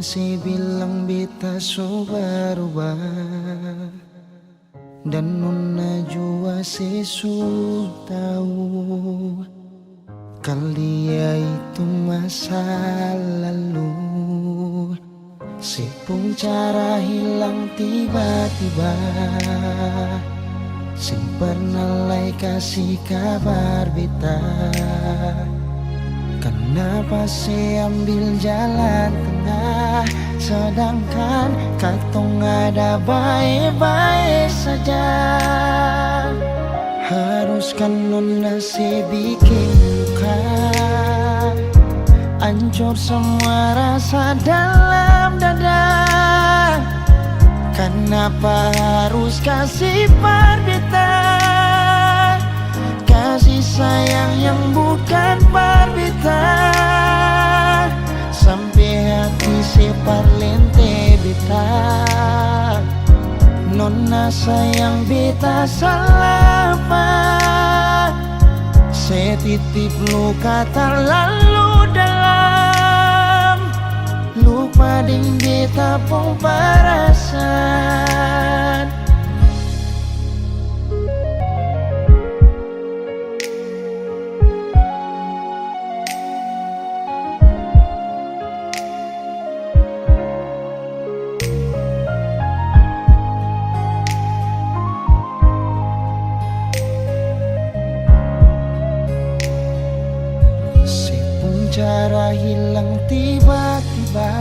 masih bilang beta so berubah, dan nona jua sesu tahu kalau dia itu masa lalu. Sepung cara hilang tiba-tiba, sing pernah lai kasih kabar beta. Kenapa saya ambil jalan tengah, sedangkan katong ada baik-baik saja. Haruskan nona saya bikin luka, hancur semua rasa dalam dada. Kenapa harus kasih perbedaan, kasih sayang yang bukan perbedaan, sampai hati separlente beta. Nona sayang beta salah apa, setitip luka terlalu dalam, lupa ding beta pun perasaan. Cara hilang tiba-tiba,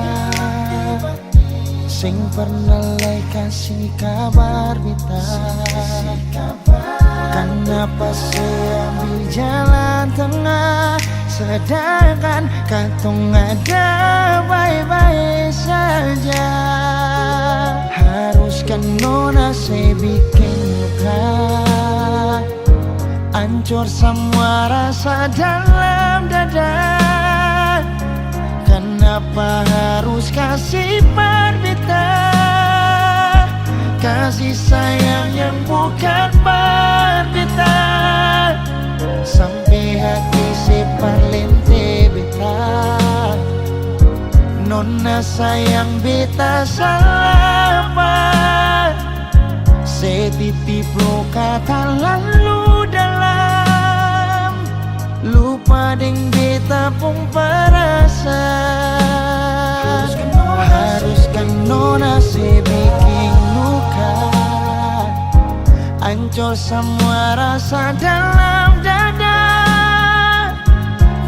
sing pernah lai kasih kabar beta. Kenapa saya ambil jalan tengah, sedangkan katong ada baik-baik saja. Haruskan nona saya bikin luka, hancur semua rasa dalam dada. Kenapa harus kasih perbedaan, kasih sayang yang bukan perbedaan, sampai hati separlente beta. Nona sayang beta salah apa, setitip luka terlalu dalam, lupa ding beta pun perasaan. Haruskan nona saya bikin luka, hancur semua rasa dalam dada.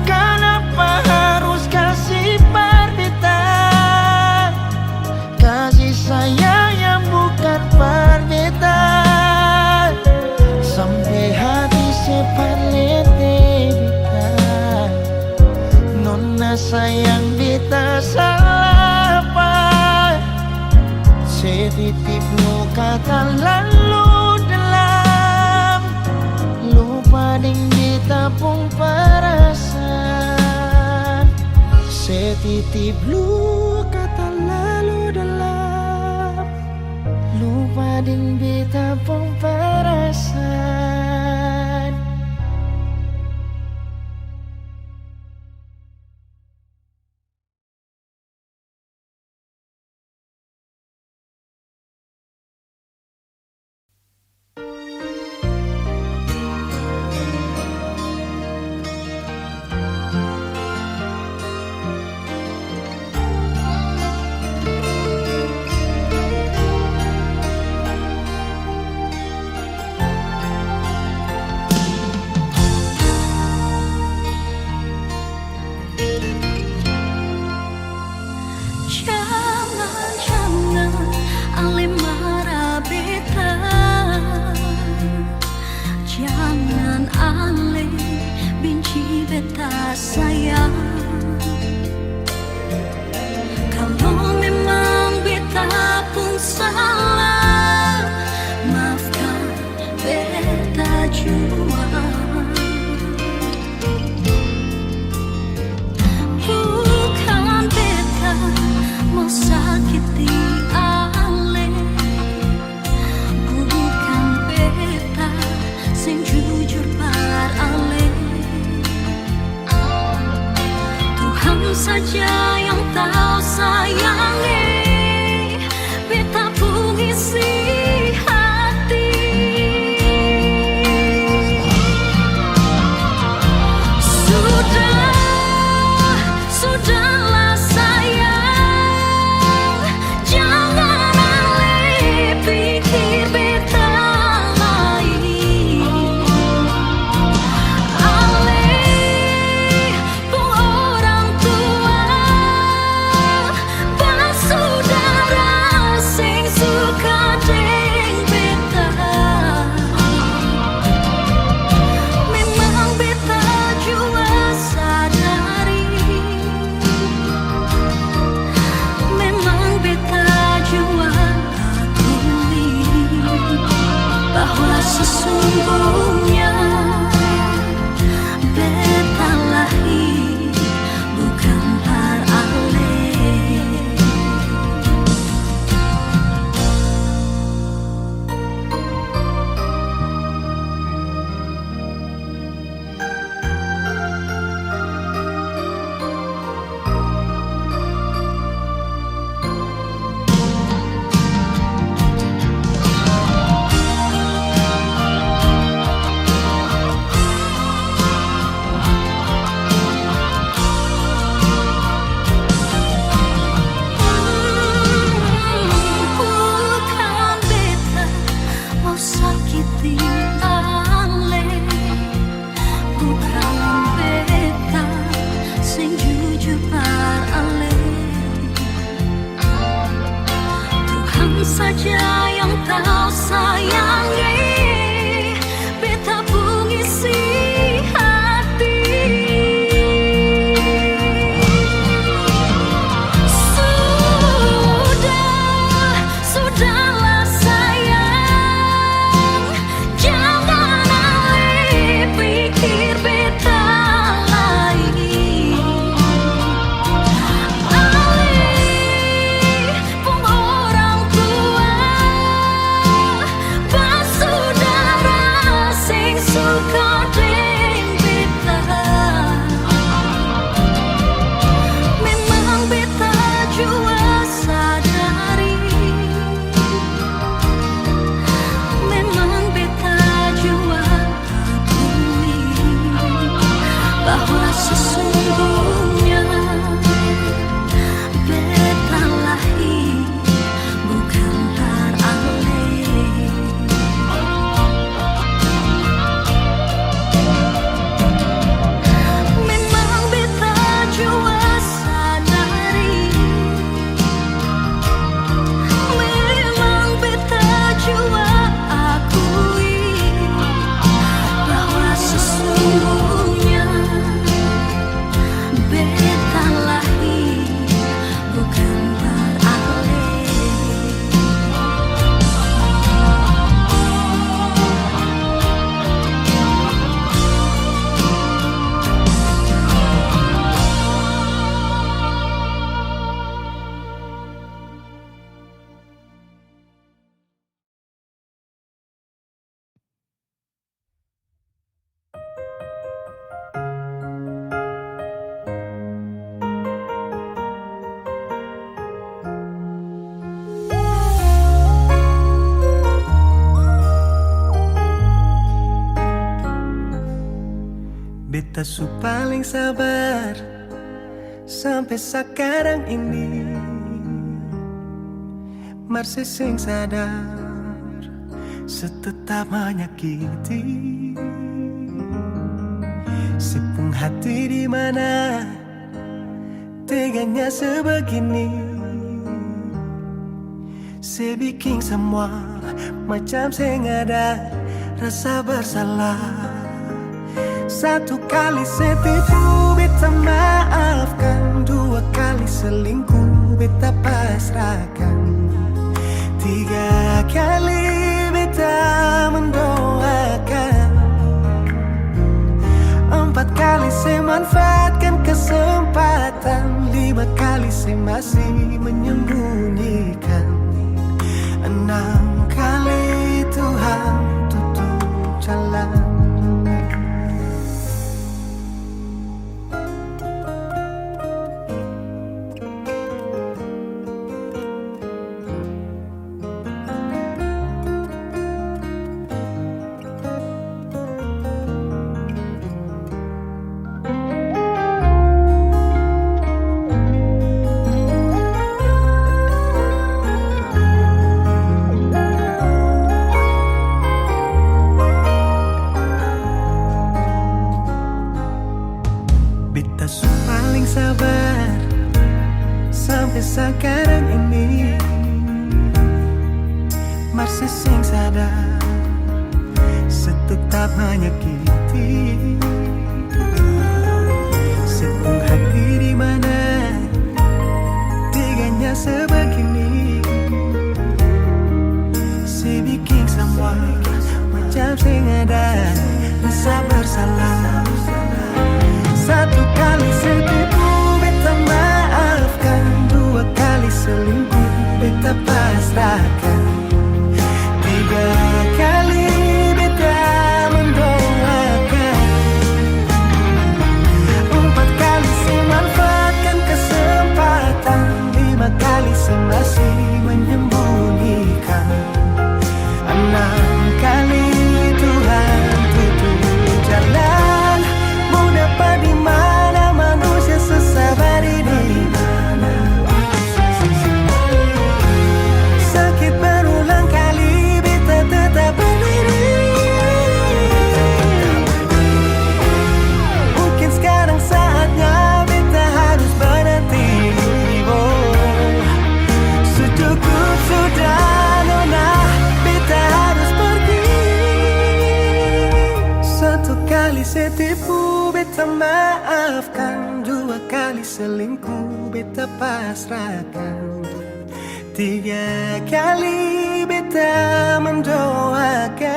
Kenapa harus kasih perbedaan, kasih sayang yang bukan perbedaan, sampai hati separlente beta. Nona sayang beta salah apa, setitip luka terlalu dalam, lupa ding beta pun perasaan. Setitip luka terlalu dalam, lupa ding beta pun perasaan. saja yang kau sayangi, beta pengisi hati. Sudahlah sayang, jangan alih pikir beta lagi. Alih pun orang tua, basudara sing suka deng beta. Memang beta jua sadari, memang beta jua akui bahwa sesungguhnya beta lahir bukan teralih. Memang beta jua sadari, memang beta jua akui bahwa sesungguhnya beta lahir bukan teralih. Beta su paling sabar sampai sekarang ini, masih sing sadar setetap menyakiti. Sepung hati di mana teganya sebegini, sebikin semua macam sing ada rasa bersalah. Satu kali setipu beta maafkan, dua kali selingkuh beta pasrahkan, tiga kali beta mendoakan, empat kali saya manfaatkan kesempatan, lima kali saya masih menyembunyikan, enam kali Tuhan tutup jalan. Beta su paling sabar sampai sekarang ini, masih sing sadar setetap menyakiti. Sepung hati di mana teganya sebegini, sebikin semua macam sing ada rasa bersalah. Satu kali setipu beta maafkan, dua kali selingkuh beta pasrahkan, tiga kali beta mendoakan, empat kali saya manfaatkan kesempatan, lima kali saya masih menyembunyikan, enam kali Tuhan tutup jalan. Mau dapat di mana manusia sesabar ini? Sakit baru saya tipu, beta maafkan. 2 kali selingkuh, beta pasrahkan. 3 kali beta mendoakan.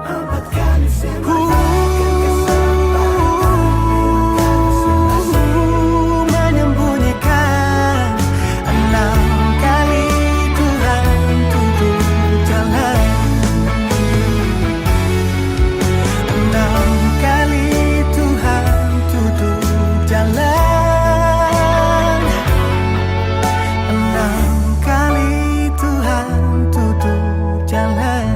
4 kali saya mengatakan kesempatan menyembunyikan. 6 kali Tuhan tutup jalan. 6 kali Tuhan tutup jalan. 6 kali Tuhan tutup jalan.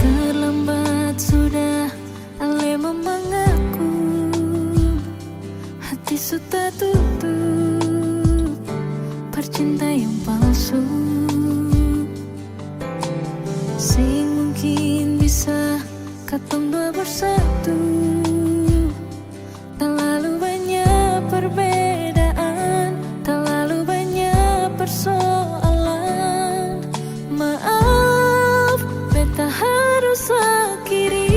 Terlambat sudah Ale mengaku, hati sudah tutup, percinta yang palsu. Sing mungkin bisa katong dua bersatu. Terlalu banyak perbedaan, terlalu banyak persoalan. Maaf, beta harus akhiri.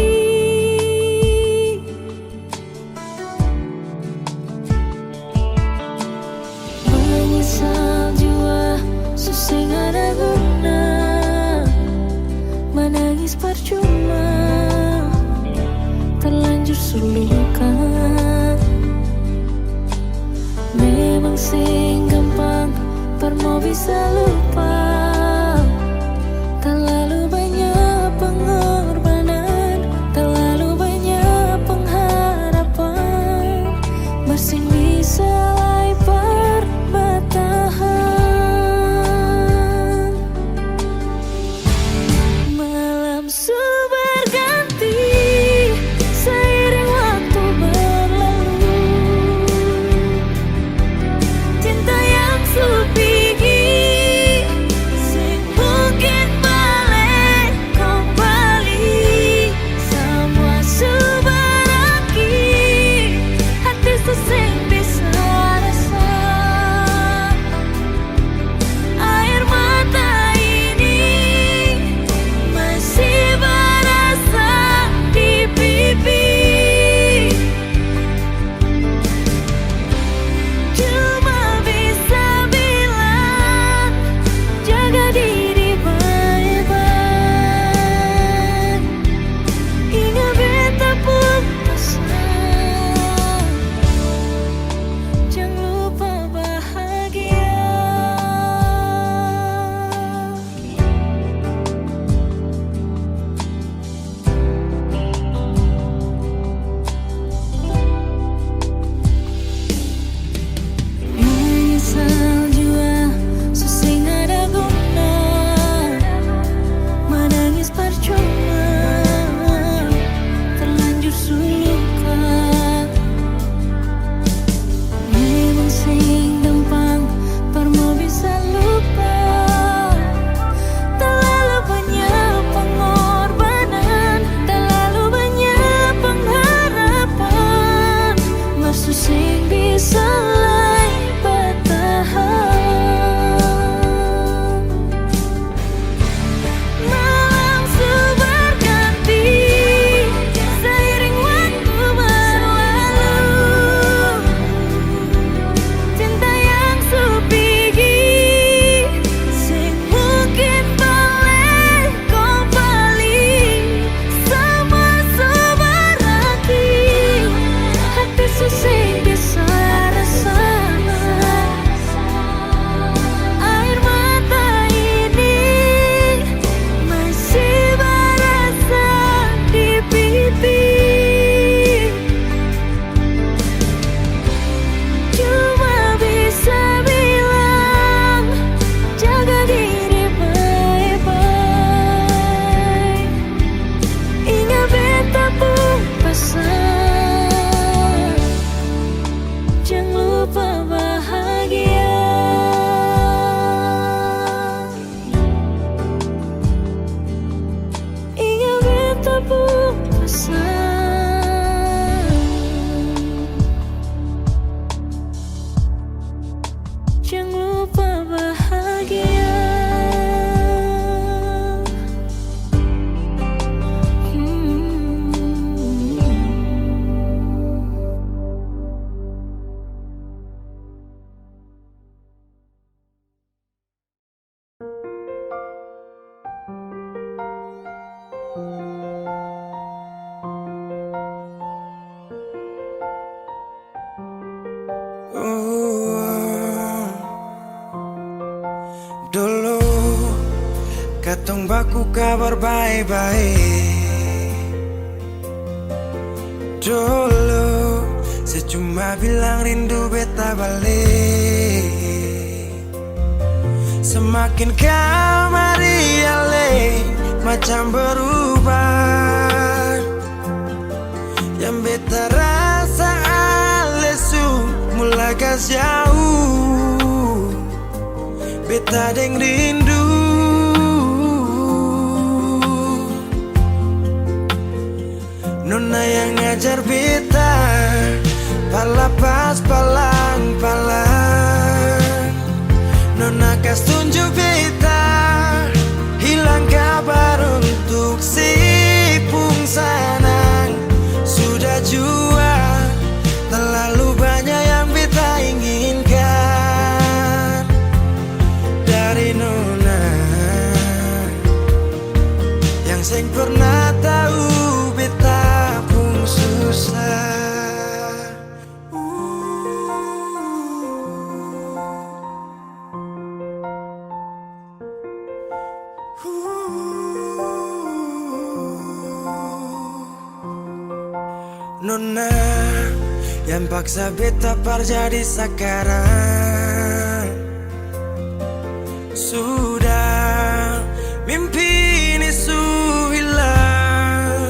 Menyesal jua, susah gak ada guna. Menangis percuma, terlanjur sulukan. Memang sing gampang, permo bisa lupa. Terlalu banyak pengorbanan, terlalu banyak pengharapan. Bersing bisa lai perbatahan. Malam berganti, seiring waktu berlalu. Cinta yang sepi Urung baku kabar baik-baik. Dulu saya cuma bilang rindu beta balik. Semakin kamari ale macam berubah. Yang beta rasa alesu mulai gas jauh. Beta deng rindu. Nona yang ngajar beta palapas palang-palang. Nona kas tunjuk beta hilang kabar untuk si pungsanang. Sudah jua terlalu banyak yang beta inginkan dari Nona yang seng pernah tahu beta pun susah. Nona yang paksa beta par jadi sekarang. Sudah mimpi ini su hilang.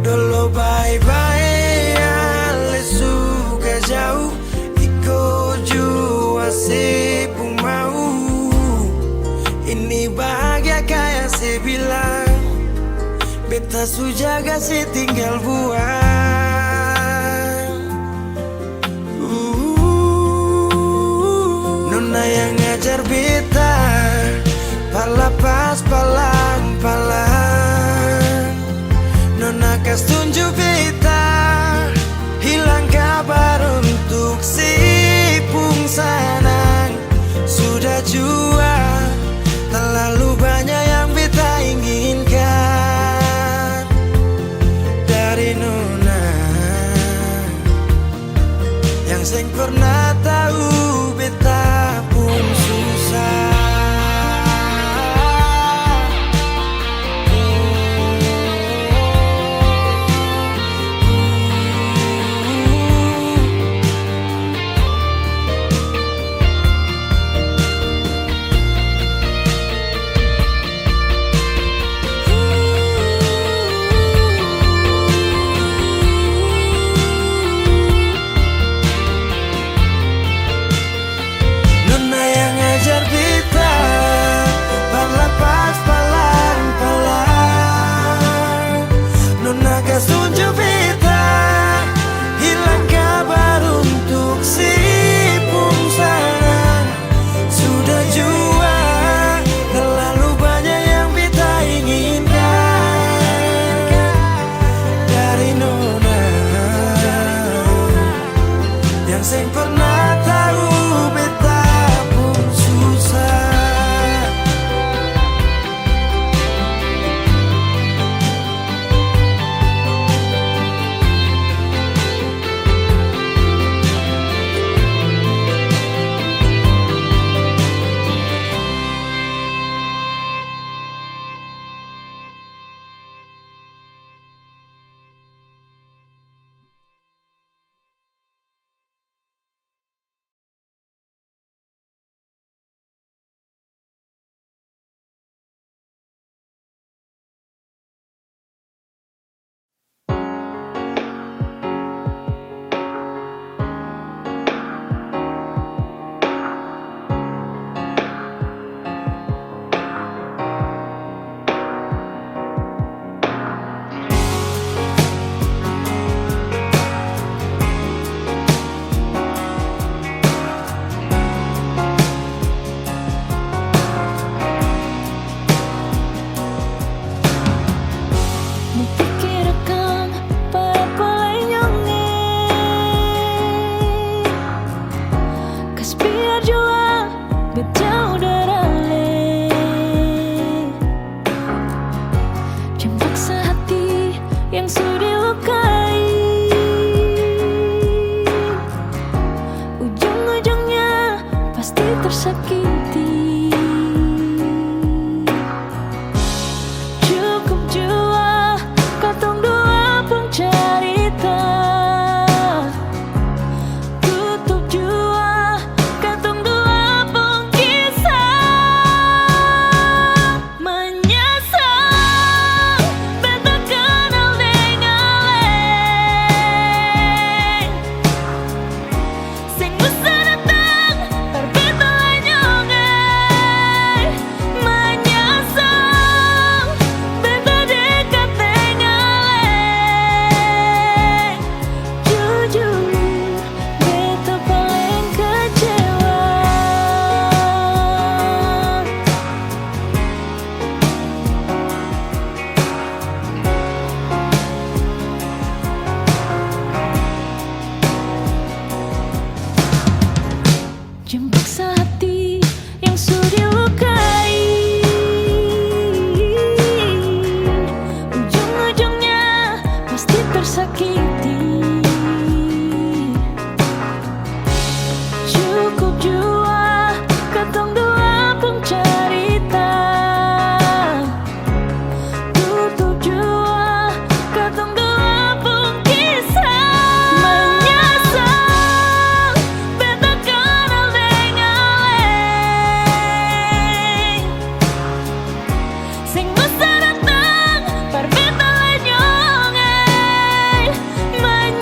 Dulu bye-bye ale suka jauh. Iko jua si pun mau. Ini bahagia kayak si bilang. Beta su jaga si tinggal buang. Nona yang ngajar beta palapas palang-palang. Nona kas tunjuk beta hilang kabar untuk si pungsanang. Sudah jua terlalu banyak yang beta inginkan dari Nona yang seng pernah tahu beta pun susah. tersakiti. Cukup jua katong dua pun cerita, tutup jua katong dua pun kisah. Menyesal beta kenal dengaleng, sing masa datang par beta lenyong. Menyesal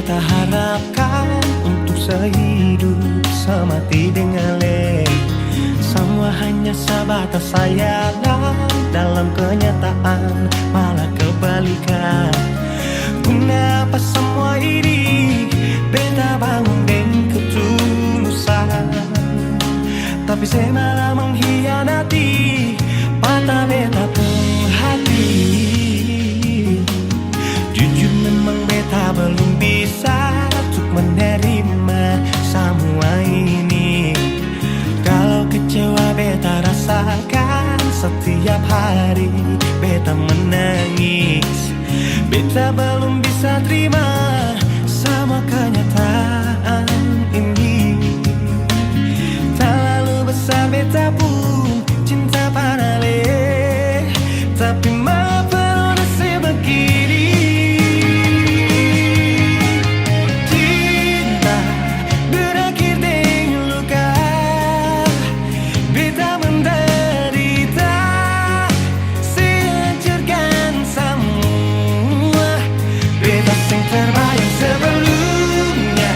beta harapkan untuk sehidup semati dengan le. Semua hanya sebatas sayangan, dalam kenyataan malah kebalikan. Kenapa semua ini beta bangun dengan ketulusan, tapi saya malah mengkhianati mata beta pun hati. Jujur memang beta belum bisa untuk menerima semua ini. Kalau kecewa beta rasakan setiap hari beta menangis. Beta belum bisa terima sama kenyataan ini. Tak lalu besar beta pun cinta pada le, tapi maaf nasib begini. Cinta berakhir dengan luka, beta menderita, sehancurkan semua. Beta sing terbayang sebelumnya,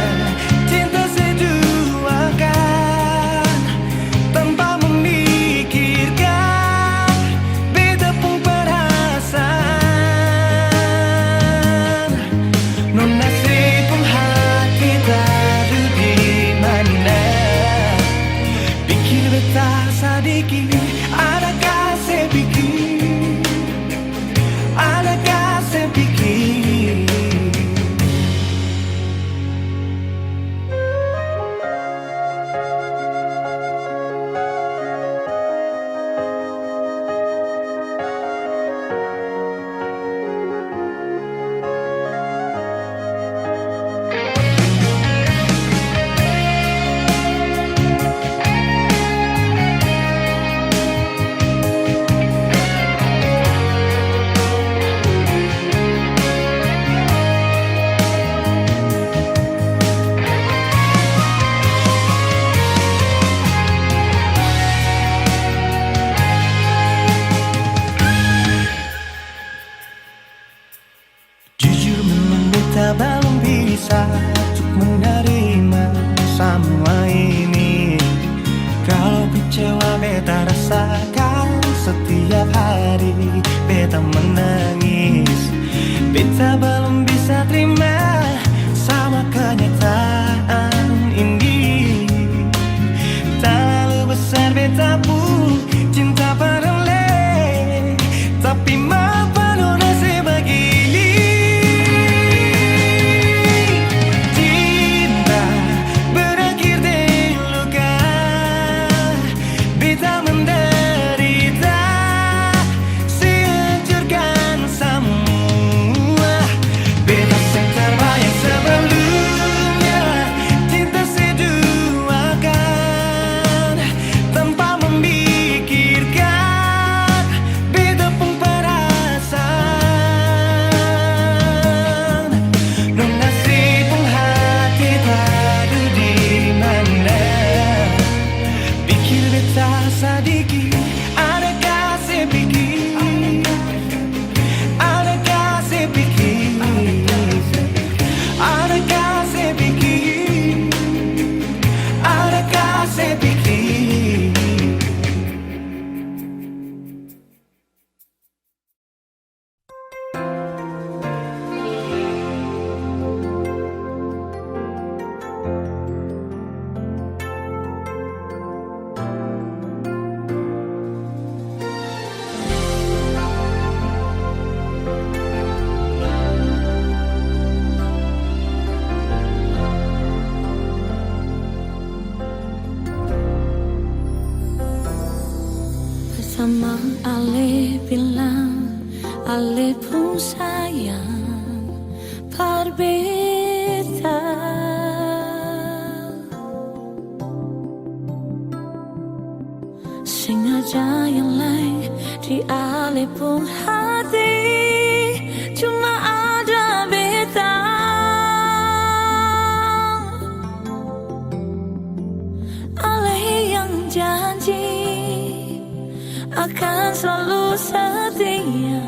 cinta seduakan tanpa memikirkan beta pun perasaan. Non nasib pun hati taruh di mana, pikir beta sedikit, adakah saya pikir, adakah saya pikir. Jujur memang beta belum bisa untuk menerima semua ini. Kalau kecewa beta rasakan setiap hari beta menangis. Beta belum bisa terima sama kenyataan ini. Tak lalu besar beta pun cinta pada le, tapi maaf nasib begini. Cinta berakhir dengan luka, beta menderita, sehancurkan semua. Beta sing terbayang sebelumnya, cinta seduakan tanpa memikirkan beta pun perasaan. Non nasib pun hati taruh di mana, pikir beta sedikit, adakah saya pikir, adakah saya pikir, adakah saya pikir, adakah saya pikir. Bersama Ale bilang, Ale pun sayang berbeda. Sengaja yang lain di Ale pun hati, cuma ada beta. Ale yang janji akan selalu setia,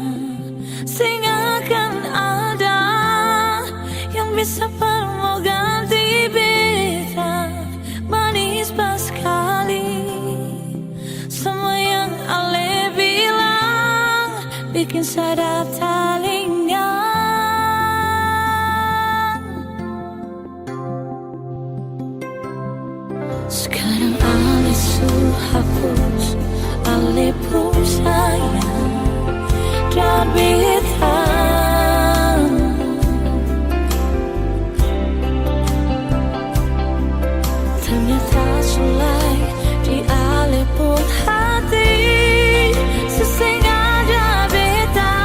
sehingga akan ada yang bisa pernah ganti beta. Manis pas sekali. Semua yang Ale bilang bikin sadar talinya. Sekarang Ale suruh hapus, Ale pun sayang dan beta. Ternyata sulai di Ale pun hati, sesengaja beta.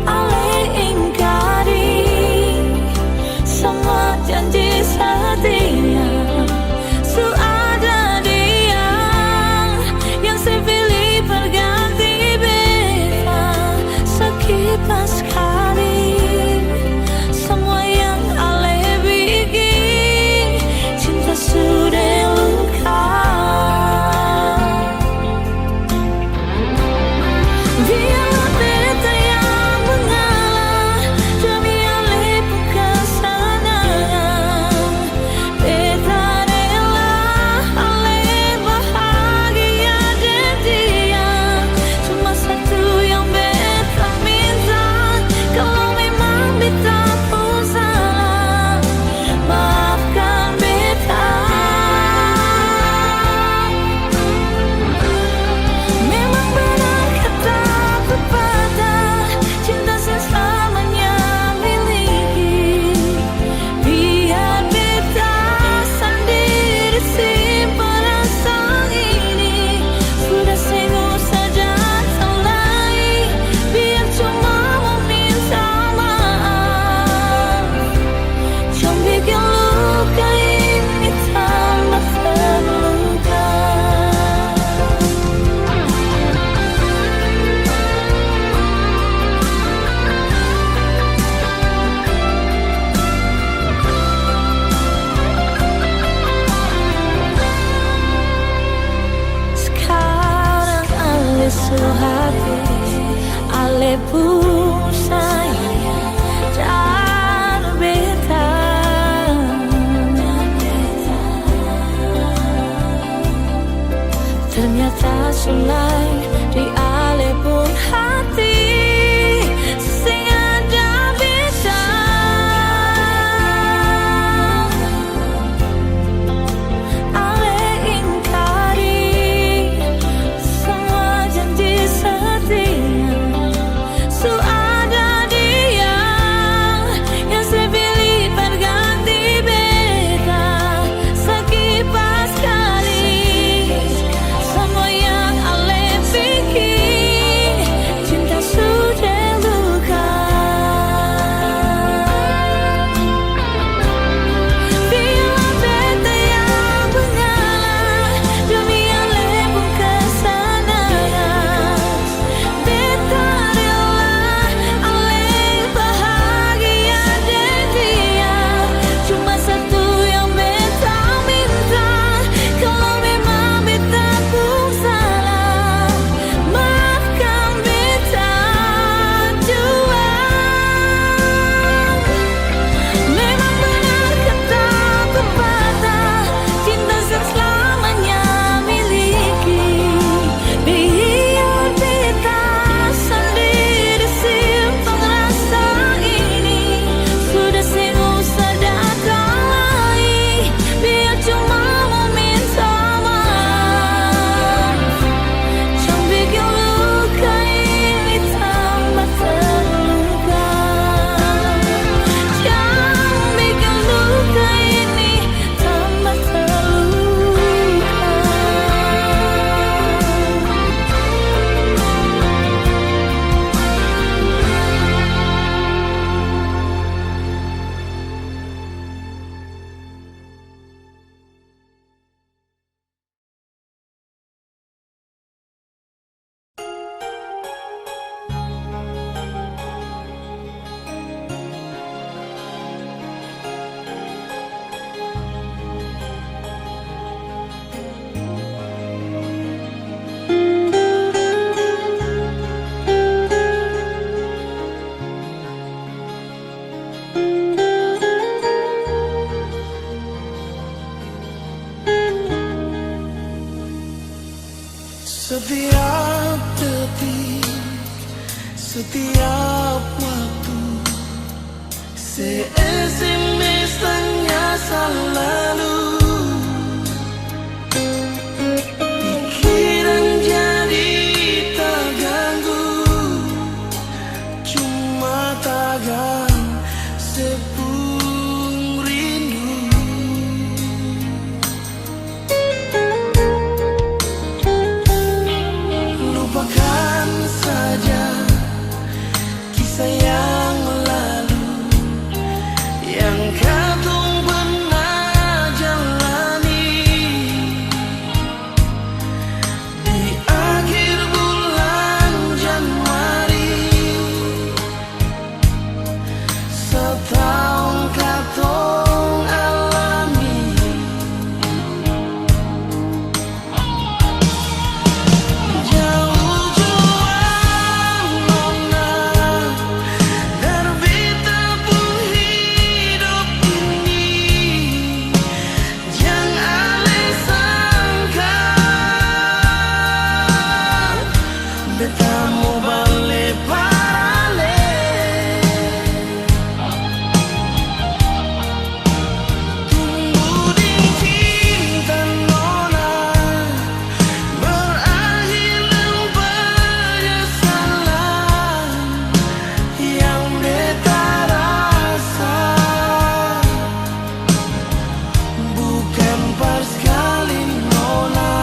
Ale ingkari semua janji setia. Su ada dia yang saya pilih berganti beta. Sekilas sekali semua yang Ale bikin, cinta sudah luka. Biarlah beta yang mengalah demi Ale pun kesenangan. Beta rela Ale bahagia dan dia. Cuma satu yang beta minta, kalau memang beta pun salah, maafkan beta. Memang benar kata pepatah, cinta selamanya miliki. Biar beta sendiri simpan rasa ini. Sudah sengguh saja mulai, biar cuma meminta maaf. Jangan bikin luka ini tambah terluka. Sekarang Ale suruh habis, Ale pun sayang dan beta. Ternyata sulai di Ale pun hati, sesengaja beta. Ale ingkari semua janji setia. Su ada dia yang saya pilih berganti beta. Sekilas sekali semua yang Ale bikin, cinta sudah Setiap detik, setiap waktu, se-SMS tanya selalu. Pikiran jadi terganggu, cuma tagan sepung rindu. Lupakan saja kisah yang lalu yang kadung pernah jalani. Di akhir bulan Januari, setahun katong alami. Jauh juang nona, terbita pun hidup ini. Jangan ale sangka beta mau balik parale. Tunggu ding cinta nona berakhir dengan penyesalan yang beta rasa bukan pas kali nona.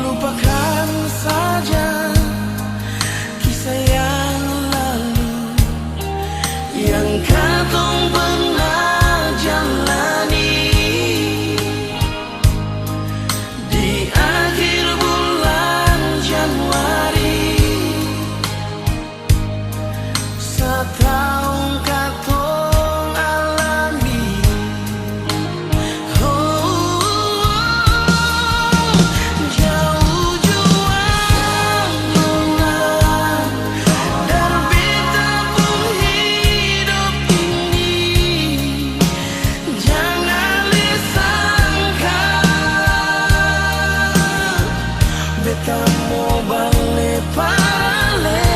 Lupakan saja kisah yang lalu yang katong pernah jalani. Di akhir bulan Januari, setahun katong alami. Jauh juang nona, terbita pun hidup ini. Jangan disangka beta mau balik parale.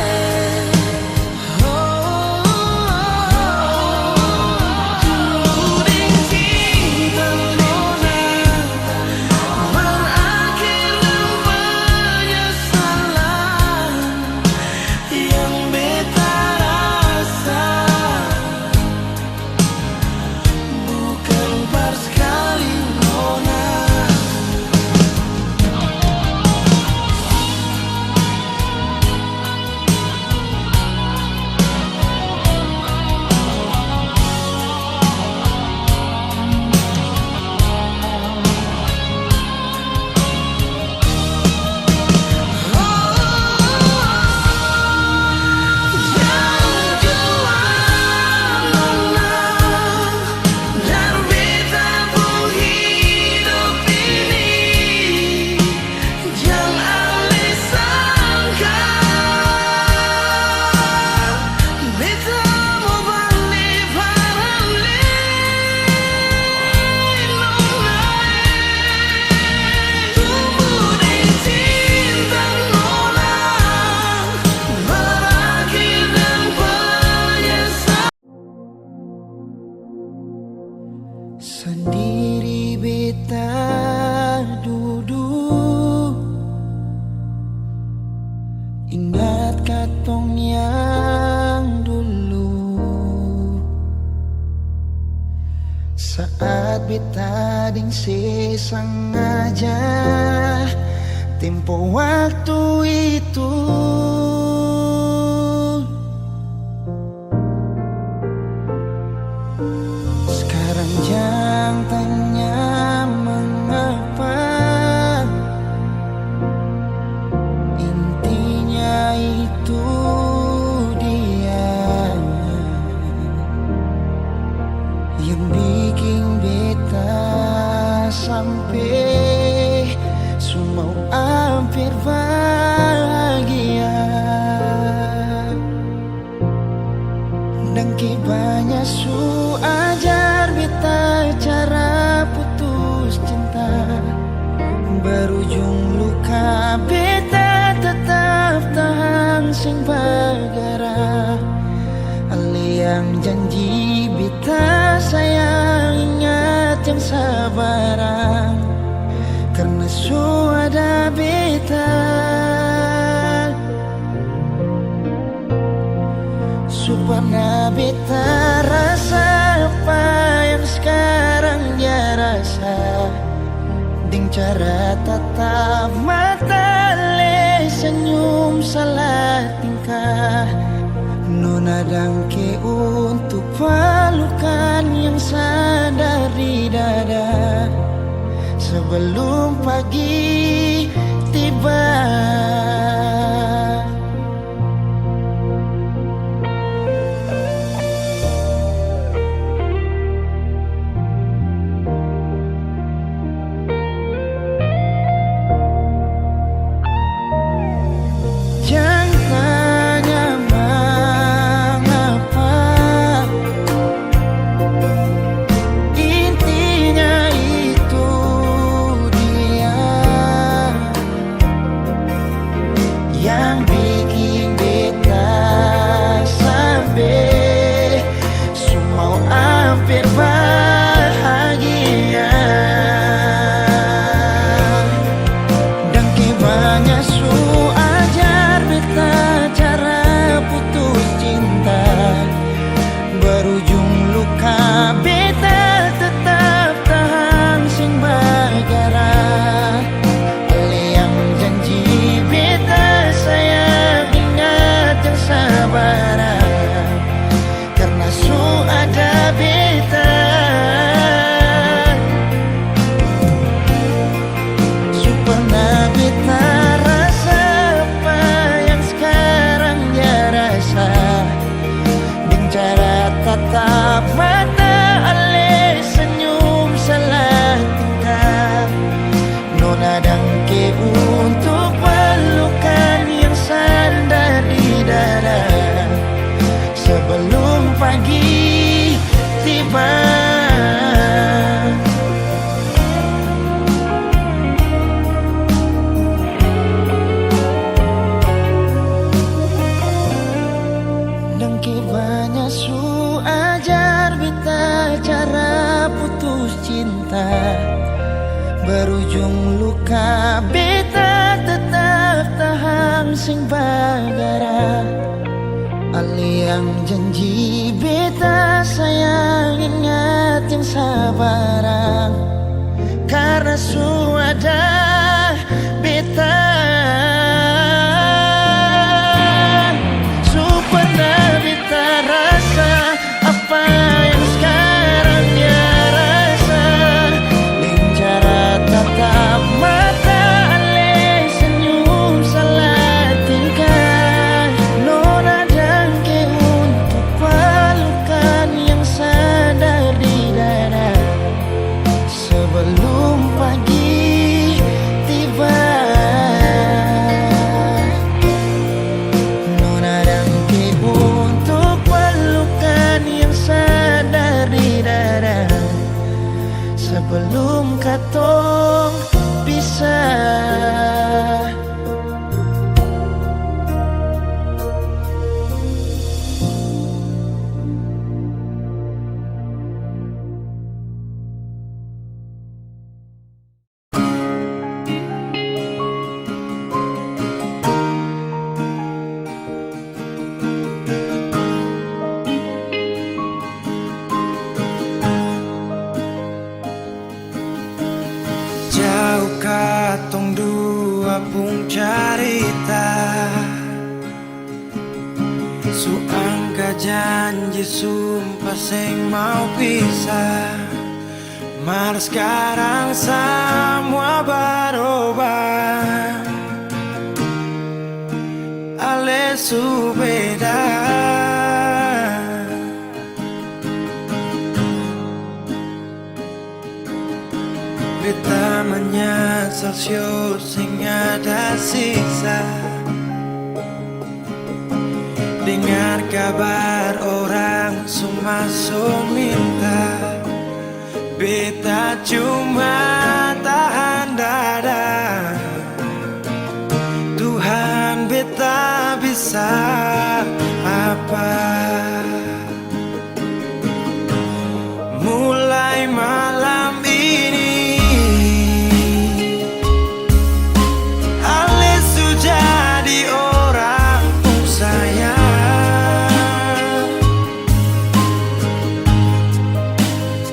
Tunggu ding cinta nona berakhir dengan penyesalan yang beta rasa bukan pas kali nona. Jauh juang nona, terbita pun hidup ini. Jangan disangka beta mau balik parale nona. Tunggu ding cinta nona berakhir dengan penyesalan. Sendiri beta duduk, ingat katong yang dulu. Saat beta ding sesengaja tempo waktu itu. Sekarang jangan tanya mengapa yang bikin beta sampai semua hampir bahagia. Dan banyak su ajar beta cara putus cinta, berujung luka beta tetap tahan sing bagara. Ale yang janji beta sayang ingat yang sabaran, karena su ada beta. Supaya beta rasa apa yang sekarang dia rasa, ding cara tatap mata le senyum salah tingkah. Nona dangke untuk pelukan yang sadar di dada sebelum pagi tiba. Tatap mata ale senyum salah tingkah. Nona dangke untuk pelukan yang sandar di dada sebelum pagi tiba. Dangke banyak su ajar beta cara putus cinta, berujung luka beta tetap tahan sing bagara. Ali yang janji beta sayang ingat yang sabaran, karena su ada beta. Su pernah beta rasa apa yang sekarang dia rasa, dengan cara tatap mata ale senyum salah tingkah. Nona dangke untuk pelukan yang sadar di dada sebelum pagi tiba. Nona dangke untuk pelukan yang sadar di dada sebelum katong pisah. Jauh katong dua pung carita, su angka janji sumpah seng mau pisah. Mar sekarang semua berubah, ale su beda. Beta menyesal sio sing ada sisa. Dengar kabar orang semua minta. Beta cuma tahan dada. Tuhan beta bisa apa? Mulai malam ini Ale sudah jadi orang sayang.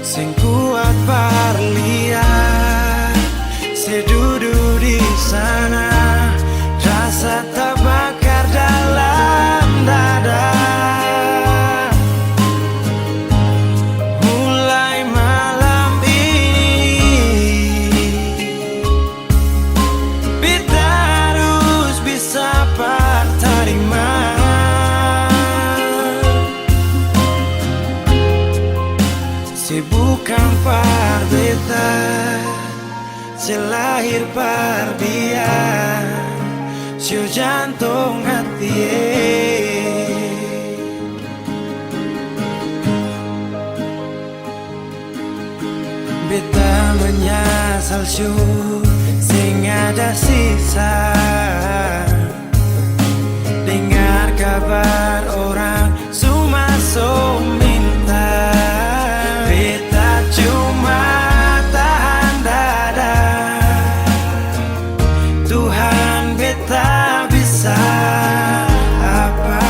Sing kuat parlian sedudu di sana. Rasa terbakar dalam dada. Mulai malam ini beta harus bisa terima. Bukan par beta, selahir par dia. Sio jantung hati. Beta menyesal sio sing ada sisa. Dengar kabar orang semua minta. Beta cuma tahan dada. Tuhan beta bisa apa?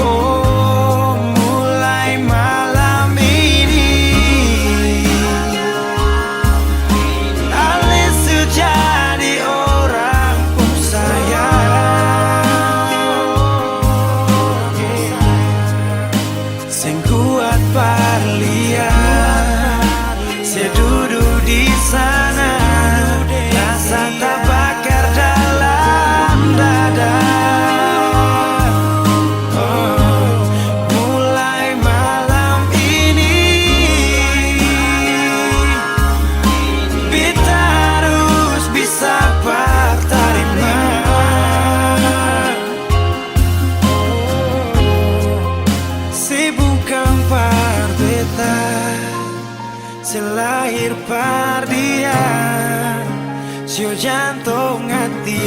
Oh, mulai malam ini Ale sudah jadi orang sayang. Sing kuat parlian sedudu di sana. Rasa terbakar dalam dada. Oh, mulai malam ini beta harus bisa terima. Bukan par beta, selahir par dia. Sio jantung hati.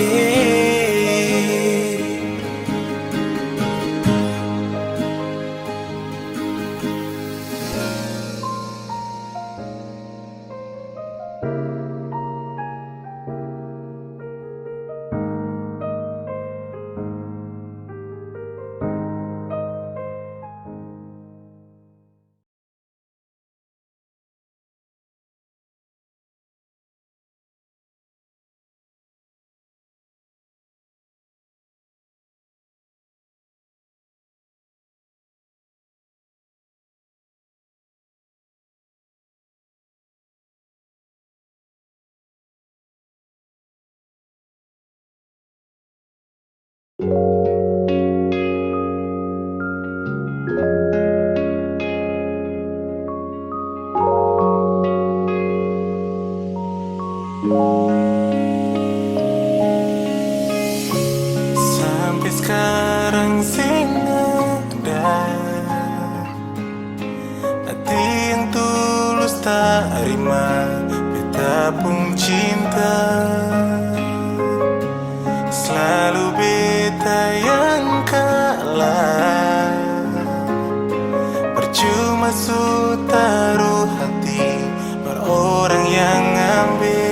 Sampai sekarang sing ada hati yang tulus tak terima. Beta pun cinta. Selalu beta yang kalah. Percuma su taruh hati berorang yang ambil.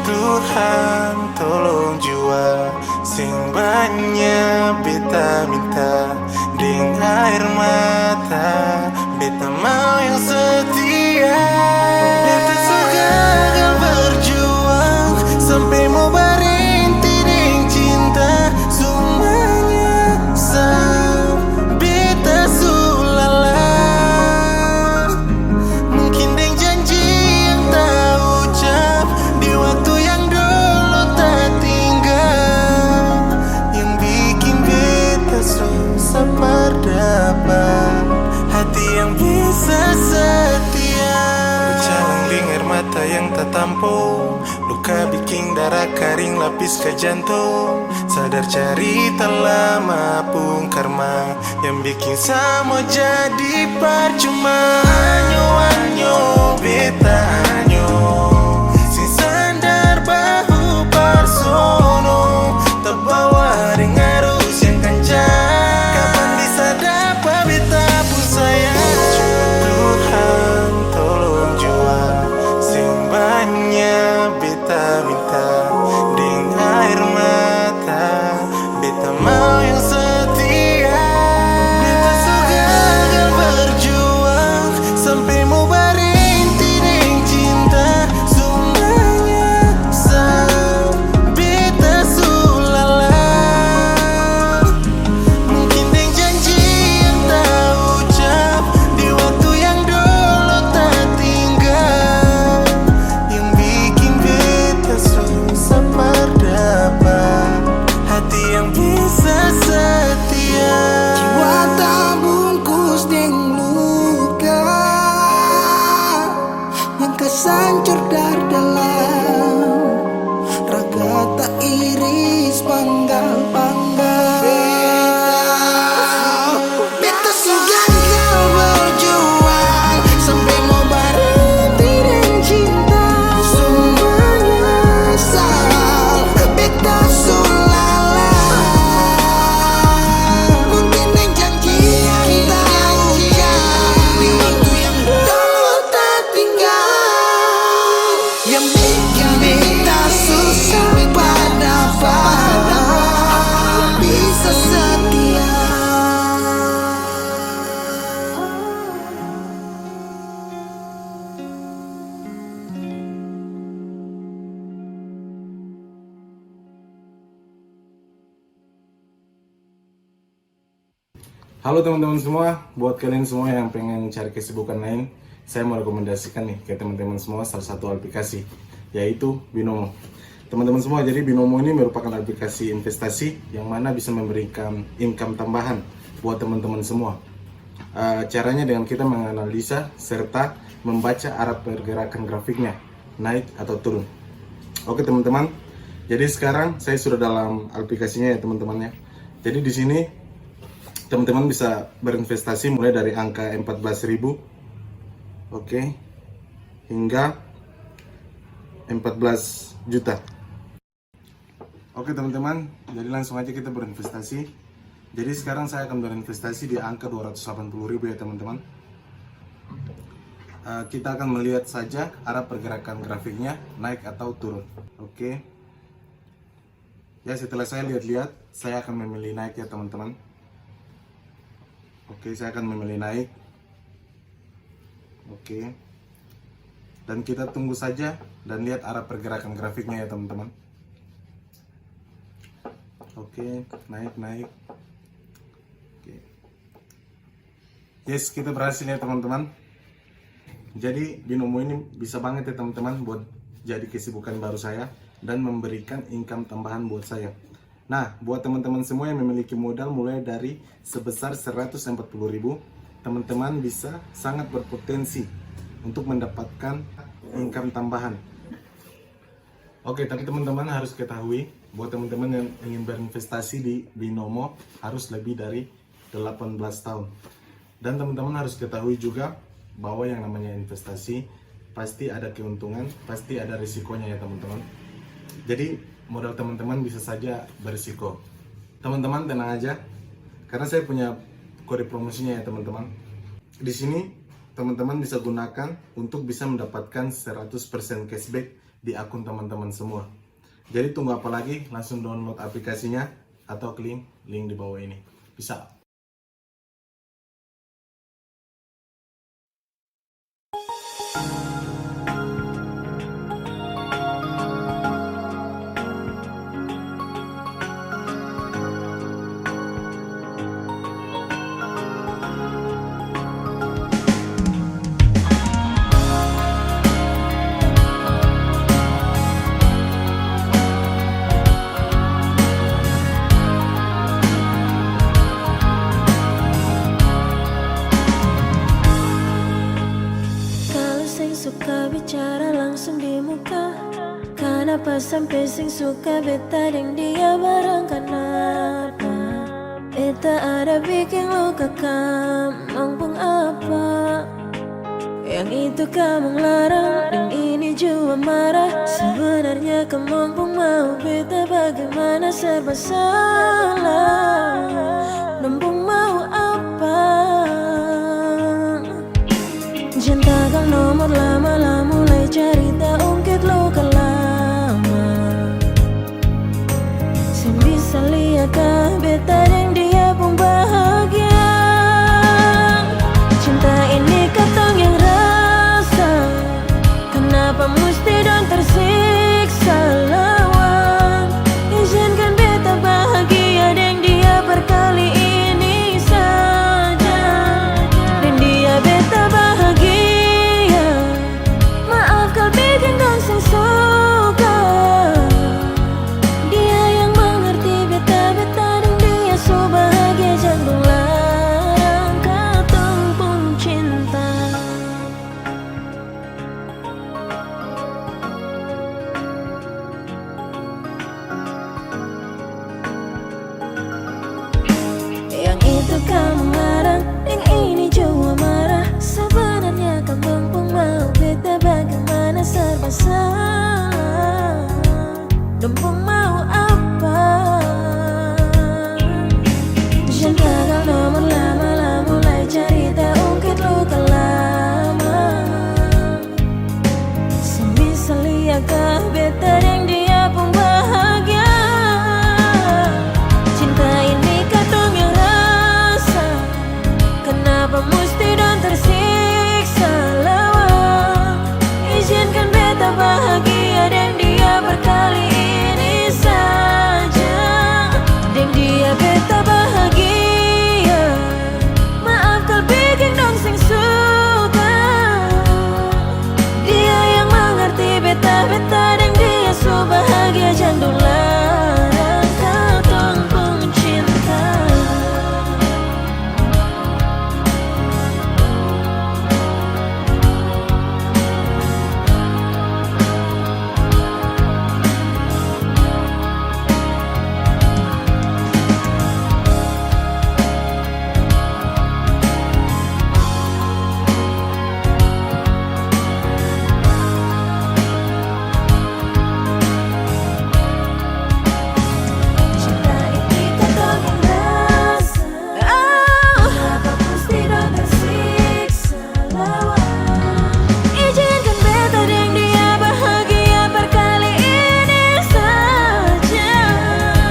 Tuhan tolong jua sing banyak beta minta. Dengan air mata beta mau yang setia. Beta suka akan berjuang sampai mau berhenti dengan cinta. Semuanya beta sulala. Mungkin dengan janji yang tak ucap di waktu yang dulu tak tinggal, yang bikin beta susah berdapat. beta tampung. Luka bikin darah kering lapis ke jantung. Sadar cerita lama pun karma yang bikin sama jadi percuma. Anyo beta anyo, si sandar bahu parsono, terbawa dengan arus yang kencang. Kapan bisa dapat beta pun sayang? Tuhan tolong jua sembahnya beta minta dengan air mata. Beta mau yang setia. Beta suka gagal berjuang sampai mau berhenti dengan cinta. Semuanya sang beta sulala. Mungkin dengan janji yang tak ucap di waktu yang dulu tak tinggal, yang bikin beta susah berdapat hati yang bisa setia. Jiwa tak bungkus dengan luka yang kesancur dari dalam. Raga tak iris panggal-panggal. Beta sudah gagal berjuang sampai mau berhenti dengan cinta. Semuanya salah, beta sulala. Mungkin dengan janji yang tak ucap di waktu yang dulu tak tinggal, yang bikin beta susah berdapat bisa setia. Halo teman-teman semua, buat kalian semua yang pengen cari kesibukan lain, saya mau rekomendasikan nih ke teman-teman semua salah satu aplikasi, yaitu Binomo. Teman-teman semua, jadi Binomo ini merupakan aplikasi investasi yang mana bisa memberikan income tambahan buat teman-teman semua. Caranya dengan kita menganalisa serta membaca arah pergerakan grafiknya, naik atau turun. Oke teman-teman, jadi sekarang saya sudah dalam aplikasinya ya teman-teman ya. Jadi di sini teman-teman bisa berinvestasi mulai dari angka 14.000, oke, hingga 14 juta. Oke teman-teman, jadi langsung aja kita berinvestasi. Jadi sekarang saya akan berinvestasi di angka 280.000 ya teman-teman. Kita akan melihat saja arah pergerakan grafiknya naik atau turun. Oke. Ya, setelah saya lihat-lihat, saya akan memilih naik ya teman-teman. Oke, saya akan memilih naik. Oke. Dan kita tunggu saja dan lihat arah pergerakan grafiknya ya teman-teman. Oke, naik. Oke. Yes, kita berhasil ya teman-teman. Jadi Binomo ini bisa banget ya teman-teman buat jadi kesibukan baru saya dan memberikan income tambahan buat saya. Nah, buat teman-teman semua yang memiliki modal mulai dari sebesar 140.000, teman-teman bisa sangat berpotensi untuk mendapatkan income tambahan. Oke, tapi teman-teman harus ketahui buat teman-teman yang ingin berinvestasi di Binomo harus lebih dari 18 tahun. Dan teman-teman harus ketahui juga bahwa yang namanya investasi pasti ada keuntungan, pasti ada risikonya ya teman-teman. Jadi modal teman-teman bisa saja berisiko. Teman-teman tenang aja, karena saya punya kode promosinya ya teman-teman. Di sini teman-teman bisa gunakan untuk bisa mendapatkan 100% cashback di akun teman-teman semua. Jadi tunggu apa lagi? Langsung download aplikasinya atau klik link di bawah ini. Bisa. suka bicara langsung di muka. Kenapa sampai sing suka beta deng dia bareng kenapa? Beta ada bikin luka kamu pun apa? Yang itu kamu larang dan ini jua marah. Sebenarnya kamu pun mau beta bagaimana serba salah. Nembung mau apa? Cinta kang nomor lama-lama mulai cerita ungkit luka lama. Saya bisa lihat kah beta dan dia pun bahagia. Cinta ini katong yang rasa, kenapa mesti dan tersiksa lawan. Izinkan beta bahagia dan dia berkali ini saja. Dan dia beta bahagia. Maaf kau bikin dong sing suka. Dia yang mengerti beta-beta dan dia so bahagia. Jangan larang katong pun cinta. Yang itu kamu marah, yang ini jua marah. Sebenarnya kamu pun mau beta bagaimana serba salah. Dempung mau apa? Cinta kang nomor lama-lama mulai cerita ungkit luka lama. Sebisa lihat kah beta dan dia pun bahagia. Cinta ini katong yang rasa, kenapa mesti dan tersiksa lawan. Izinkan beta bahagia dan dia berkali ini saja. Dan dia beta bahagia. Maaf kau bikin dong sing suka. Dia yang mengerti beta-beta dan dia so bahagia. Jangan larang katong pun cinta. Cinta ini katong yang rasa, kenapa mesti dan tersiksa lawan. Izinkan beta dan dia bahagia berkali ini saja.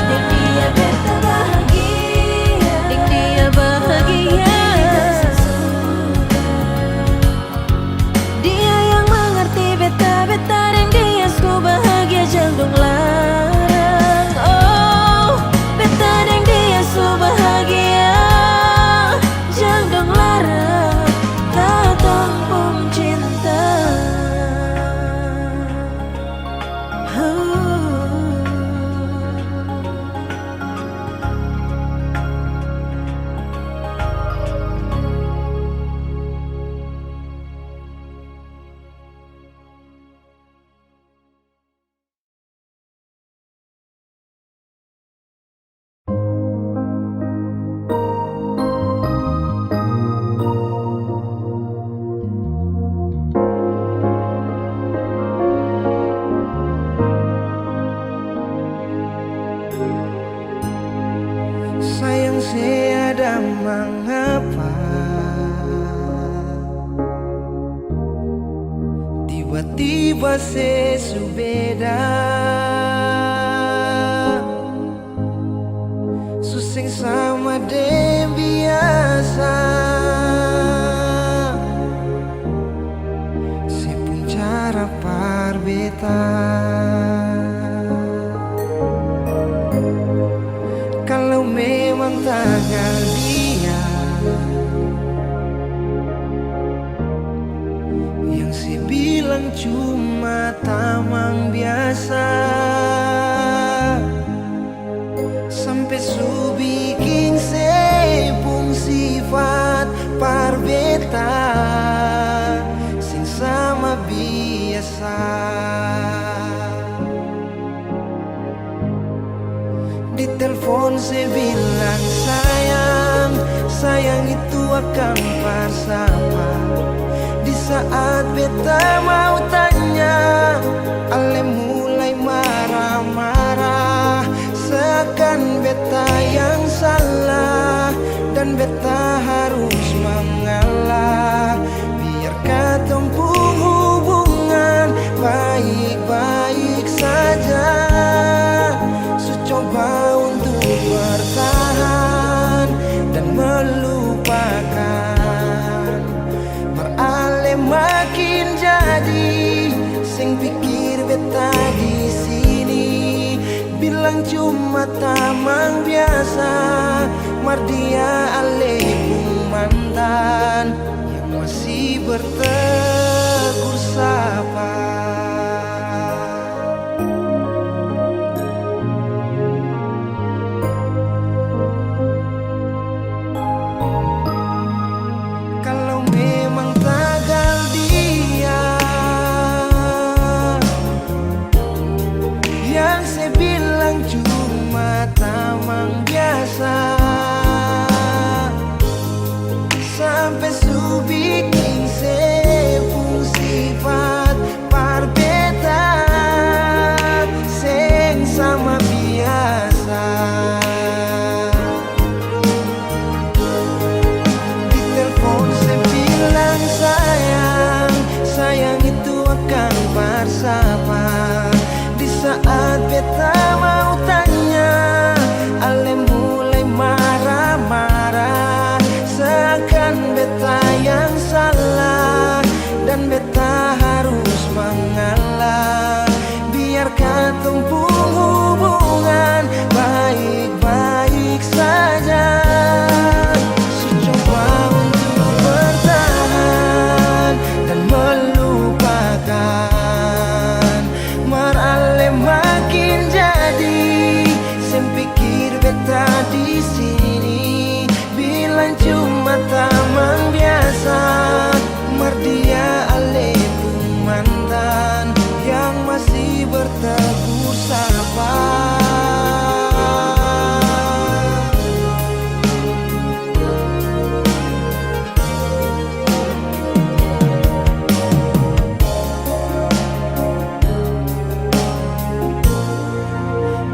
Dan dia beta bahagia. Dan dia bahagia. Dia yang mengerti beta-beta dan dia so bahagia. Jangan larang, oh beta dan dia so bahagia. Jangan larang katong pun cinta. Sayang seada mengapa tiba-tiba sesubeda. Susing sama dem biasa. Sepun cara parbeta. Kalau memang tanggal dia yang si bilang cuma tamang biasa. Sampai su bikin sepung sifat parbeta sing sama bi telepon saya bilang sayang, sayang itu akan bersama. Di saat beta mau tanya, ale mulai marah-marah, seakan beta yang salah dan beta harus mengalah. Biar ketempung hubungan baik-baik saja, coba untuk bertahan dan melupakan. Merale makin jadi, sing pikir beta di sini bilang cuma tamang biasa. Mardia alaikum mantan yang masih bertegur sapa. Sampai su bikin sepung sifat parbeta seng sama biasa. Di telepon saya bilang sayang, sayang itu akan bersama. Di saat beta mau tanya, ale mulai marah-marah, seakan beta yang salah dan beta harus mengalah. Biar ketempung hubungan baik-baik saja, coba untuk bertahan dan melupakan. Marale makin jadi, sem pikir beta di sini bilang cuma tamang biasa. Mardia alaikum mantan yang masih bertegur sapa.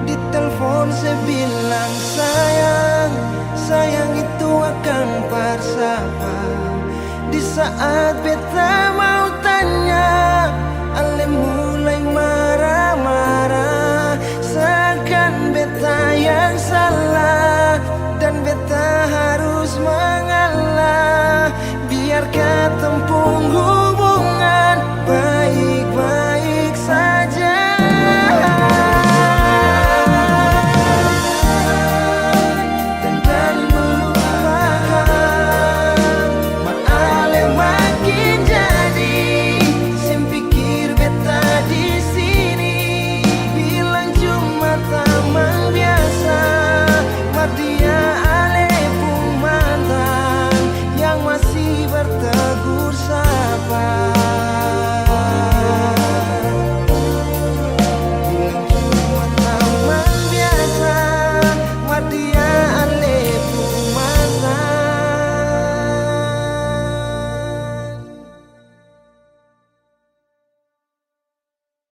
Di telepon saya bilang sayang, sayang itu akan bersama. Di saat beta mau tanya, ale mulai marah-marah, seakan beta yang salah dan beta harus mengalah. Biar ketempung hubungan baik-baik saja. Dia alaikum mantan yang masih bertegur sapa.